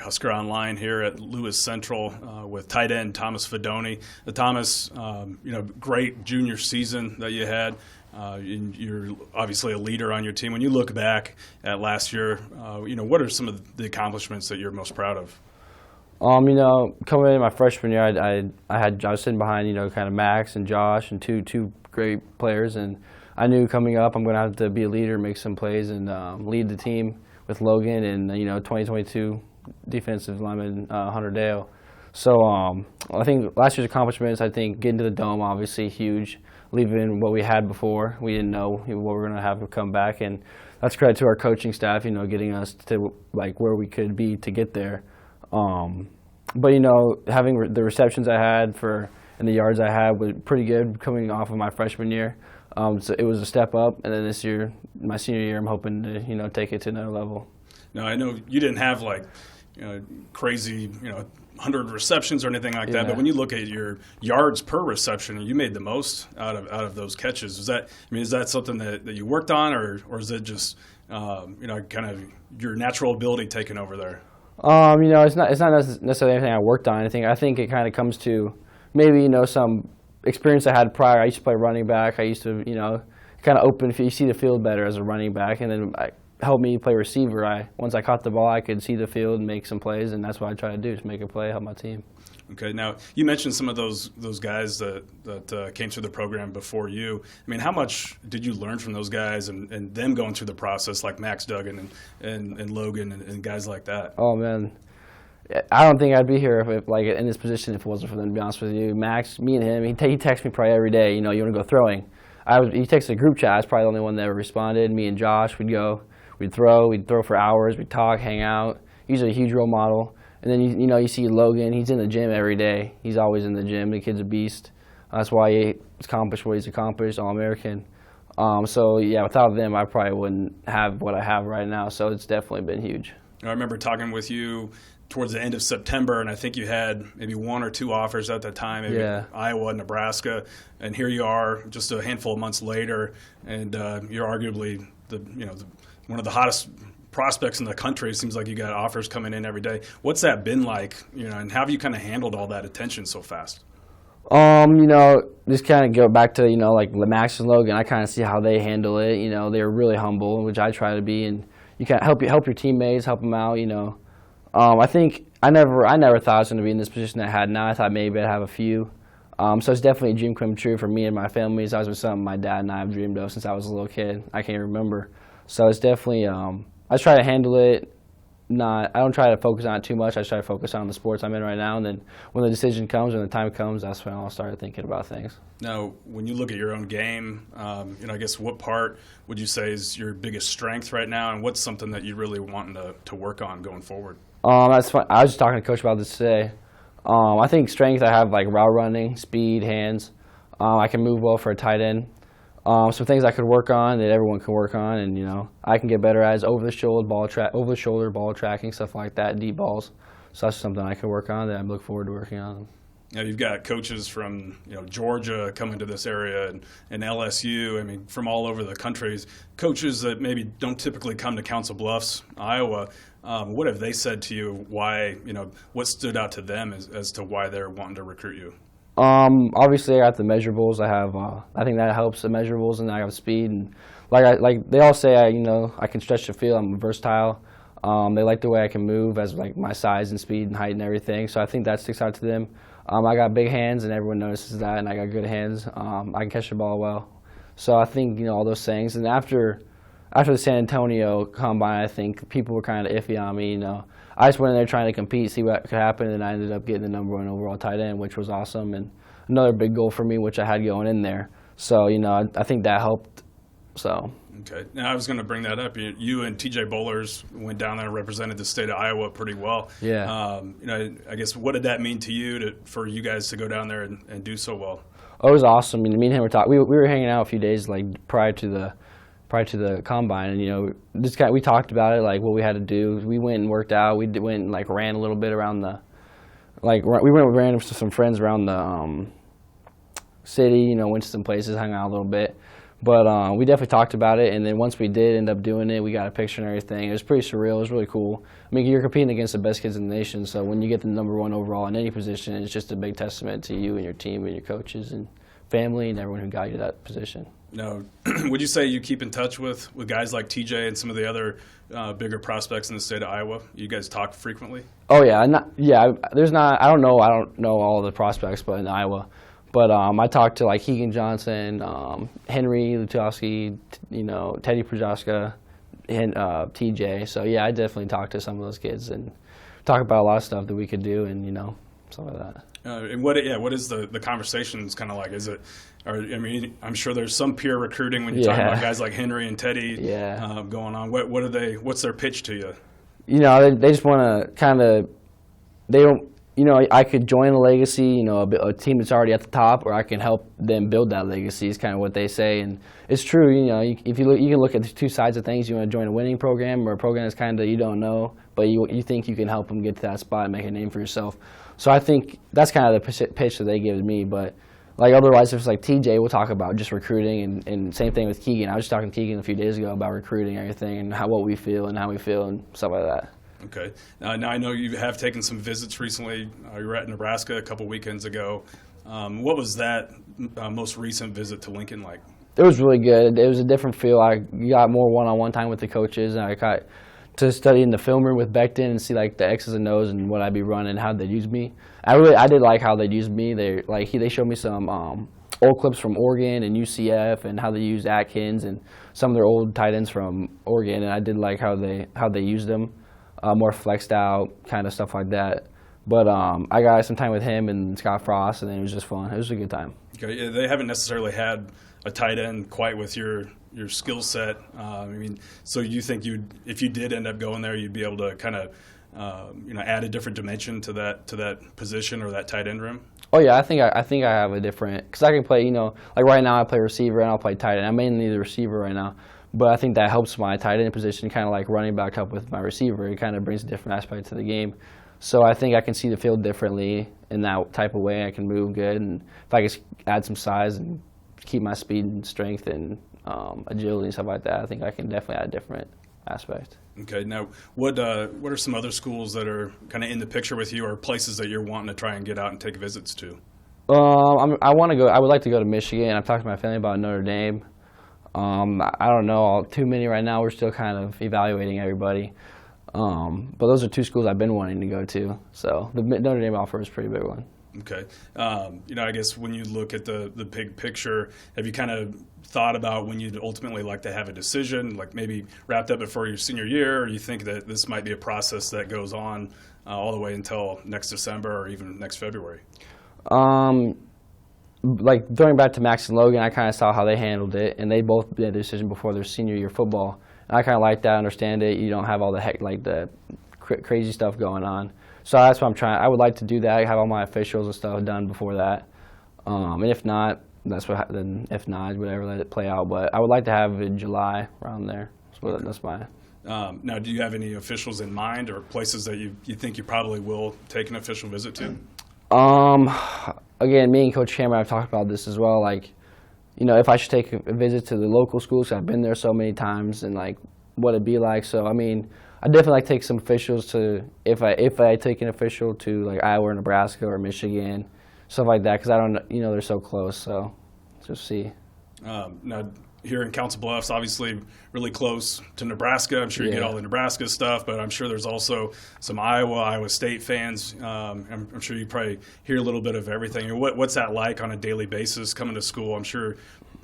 HuskerOnline here at Lewis Central with tight end Thomas Fidone. Thomas, great junior season that you had. You're obviously a leader on your team. When you look back at last year, what are some of the accomplishments that you're most proud of? Coming in my freshman year, I was sitting behind, kind of Max and Josh and two great players, and I knew coming up I'm going to have to be a leader, make some plays, and lead the team with Logan and 2022 defensive lineman Hunter Dale. So I think last year's accomplishments, I think getting to the Dome, obviously huge. Leaving what we had before, we didn't know what we were going to have to come back, and that's credit to our coaching staff, getting us to where we could be to get there. But having the receptions I had and the yards I had was pretty good coming off of my freshman year. So it was a step up, and then this year, my senior year, I'm hoping to take it to another level. Now I know you didn't have crazy 100 receptions or anything like that, but when you look at your yards per reception, you made the most out of those catches. Is that something that you worked on, or is it just kind of your natural ability taking over there? It's not necessarily anything I worked on. I think it kind of comes to maybe some experience I had prior. I used to play running back. I used to kind of open. You see the field better as a running back, and then helped me play receiver. Once I caught the ball, I could see the field and make some plays, and that's what I try to do, is make a play, help my team. Okay. Now, you mentioned some of those guys that came through the program before you. How much did you learn from those guys and them going through the process, like Max Duggan and Logan and guys like that? Oh, man. I don't think I'd be here if in this position if it wasn't for them, to be honest with you. Max, me and him, he texts me probably every day, you want to go throwing. He texted a group chat. I was probably the only one that ever responded. Me and Josh would go. We'd throw for hours. We'd talk, hang out. He's a huge role model. And then you see Logan. He's in the gym every day. He's always in the gym. The kid's a beast. That's why he's accomplished what he's accomplished, All-American. Without them, I probably wouldn't have what I have right now. So it's definitely been huge. I remember talking with you towards the end of September, and I think you had maybe one or two offers at that time, maybe Iowa, Nebraska, and here you are just a handful of months later, and you're arguably one of the hottest prospects in the country. It seems like you got offers coming in every day. What's that been like, and how have you kind of handled all that attention so fast? Just kind of go back to, like Max and Logan, I kind of see how they handle it. They're really humble, which I try to be, and you can help your teammates, help them out, I think I never thought I was going to be in this position I had now. I thought maybe I'd have a few. So it's definitely a dream come true for me and my family. It's always been something my dad and I have dreamed of since I was a little kid. I can't remember. So it's definitely, I try to handle it. I don't try to focus on it too much. I try to focus on the sports I'm in right now. And then when the decision comes, when the time comes, that's when I'll start thinking about things. Now, when you look at your own game, I guess what part would you say is your biggest strength right now, and what's something that you really want to work on going forward? That's fun. I was just talking to Coach about this today. I think strength, I have like route running, speed, hands. I can move well for a tight end. Some things I could work on that everyone can work on, and I can get better at is over the shoulder ball tracking, stuff like that, deep balls. So that's something I can work on that I look forward to working on. Now you've got coaches from Georgia coming to this area and LSU. From all over the country. Coaches that maybe don't typically come to Council Bluffs, Iowa. What have they said to you? Why what stood out to them as to why they're wanting to recruit you? Obviously, I got the measurables. I think that helps, the measurables, and I have speed. And like they all say, I can stretch the field. I'm versatile. They like the way I can move as my size and speed and height and everything. So I think that sticks out to them. I got big hands, and everyone notices that, and I got good hands. I can catch the ball well. So I think all those things. And after the San Antonio Combine, I think people were kind of iffy on me. I just went in there trying to compete, see what could happen, and I ended up getting the #1 overall tight end, which was awesome, and another big goal for me, which I had going in there. So, I think that helped. So. Okay. Now, I was going to bring that up. You and TJ Bowlers went down there and represented the state of Iowa pretty well. Yeah. I guess what did that mean to you for you guys to go down there and do so well? Oh, it was awesome. Me and him were talking. We were hanging out a few days prior to the combine, and we talked about it, what we had to do. We went and worked out. We went and ran a little bit around we ran with some friends around the city. Went to some places, hung out a little bit. But we definitely talked about it, and then once we did end up doing it, we got a picture and everything. It was pretty surreal. It was really cool. I mean, you're competing against the best kids in the nation, so when you get the #1 overall in any position, it's just a big testament to you and your team and your coaches and family and everyone who got you that position. Now, would you say you keep in touch with guys like TJ and some of the other bigger prospects in the state of Iowa? You guys talk frequently? Oh yeah, I don't know all the prospects, but in Iowa. But I talked to like Keegan Johnson, Henry Lutowski, Teddy Projaska, and TJ. So yeah, I definitely talked to some of those kids and talk about a lot of stuff that we could do and stuff like that. And what is the conversations kind of like? Is it? I'm sure there's some peer recruiting when you talk about guys like Henry and Teddy going on. What are they? What's their pitch to you? They just want to kind of. They don't. I could join a legacy, a team that's already at the top, or I can help them build that legacy is kind of what they say. And it's true, if you can look at the two sides of things. You want to join a winning program or a program that's kind of you don't know, but you think you can help them get to that spot and make a name for yourself. So I think that's kind of the pitch that they give to me. But like otherwise, if it's like TJ, we'll talk about just recruiting, and same thing with Keegan. I was just talking to Keegan a few days ago about recruiting and everything and what we feel and stuff like that. Okay. Now I know you have taken some visits recently. You were at Nebraska a couple weekends ago. What was that most recent visit to Lincoln like? It was really good. It was a different feel. I got more one-on-one time with the coaches, and I got to study in the film room with Becton and see like the X's and O's and what I'd be running, how they'd use me. I did like how they'd use me. They showed me some old clips from Oregon and UCF and how they used Atkins and some of their old tight ends from Oregon, and I did like how they used them. More flexed out, kind of stuff like that. But I got some time with him and Scott Frost, and it was just fun. It was a good time. Okay, yeah, they haven't necessarily had a tight end quite with your skill set. So you think if you did end up going there, you'd be able to kind of add a different dimension to that position or that tight end room? Oh yeah, I think I have a different, because I can play. Like right now I play receiver and I'll play tight end. I'm mainly the receiver right now. But I think that helps my tight end position, kind of like running back up with my receiver. It kind of brings a different aspect to the game. So I think I can see the field differently in that type of way. I can move good, and if I can add some size and keep my speed and strength and agility and stuff like that, I think I can definitely add a different aspect. Okay. Now, what are some other schools that are kind of in the picture with you, or places that you're wanting to try and get out and take visits to? I would like to go to Michigan. I've talked to my family about Notre Dame. I don't know too many right now. We're still kind of evaluating everybody. But those are two schools I've been wanting to go to. So the Notre Dame offer is a pretty big one. Okay. I guess when you look at the big picture, have you kind of thought about when you'd ultimately like to have a decision, like maybe wrapped up before your senior year, or you think that this might be a process that goes on all the way until next December or even next February? Like going back to Max and Logan, I kind of saw how they handled it, and they both made a decision before their senior year football. And I kind of like that, understand it. You don't have all the crazy stuff going on. So that's what I'm trying. I would like to do that. I have all my officials and stuff done before that. And if not, if not, whatever, let it play out. But I would like to have it in July, around there. So that's my. Now, do you have any officials in mind, or places that you think you probably will take an official visit to? Again, me and Coach Cameron have talked about this as well. Like, if I should take a visit to the local schools, I've been there so many times, and like what it'd be like. So I definitely like to take some officials to, if I take an official to like Iowa or Nebraska or Michigan, stuff like that, because I don't, they're so close. So just see. Now, here in Council Bluffs, obviously really close to Nebraska. I'm sure you get all the Nebraska stuff, but I'm sure there's also some Iowa State fans. I'm sure you probably hear a little bit of everything. What's that like on a daily basis coming to school? I'm sure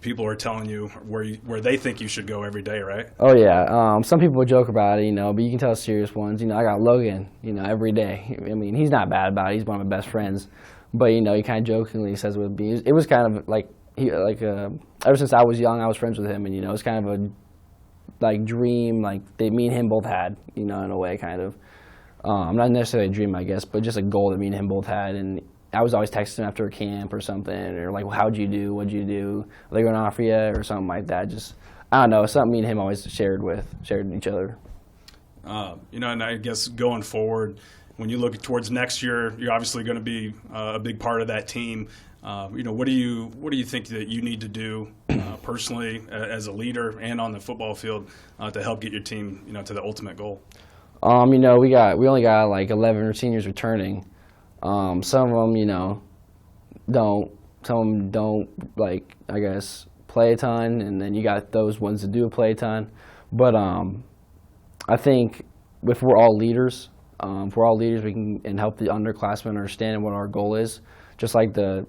people are telling you where they think you should go every day, right? Oh yeah. Some people joke about it, but you can tell serious ones. I got Logan, every day. He's not bad about it. He's one of my best friends, but he kind of jokingly says it would be. It was kind of like ever since I was young, I was friends with him, and it's kind of a dream me and him both had, in a way, kind of. Not necessarily a dream, I guess, but just a goal that me and him both had. And I was always texting him after a camp or something, or like, well, how'd you do? What'd you do? Are they going to offer you? Or something like that. Just, I don't know, something me and him always shared each other. And I guess going forward, when you look towards next year, you're obviously going to be a big part of that team. What do you think that you need to do personally as a leader and on the football field to help get your team, to the ultimate goal? We only got like 11 seniors returning. Some of them, don't. Some of them don't, like, I guess, play a ton, and then you got those ones that do play a ton. But I think if we're all leaders, we can and help the underclassmen understand what our goal is, just like the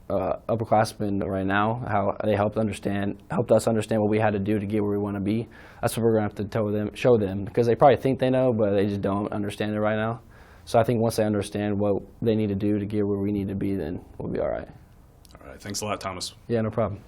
upperclassmen right now, how they helped us understand what we had to do to get where we want to be. That's what we're going to have to show them, because they probably think they know, but they just don't understand it right now. So I think once they understand what they need to do to get where we need to be, then we'll be all right. All right. Thanks a lot, Thomas. Yeah, no problem.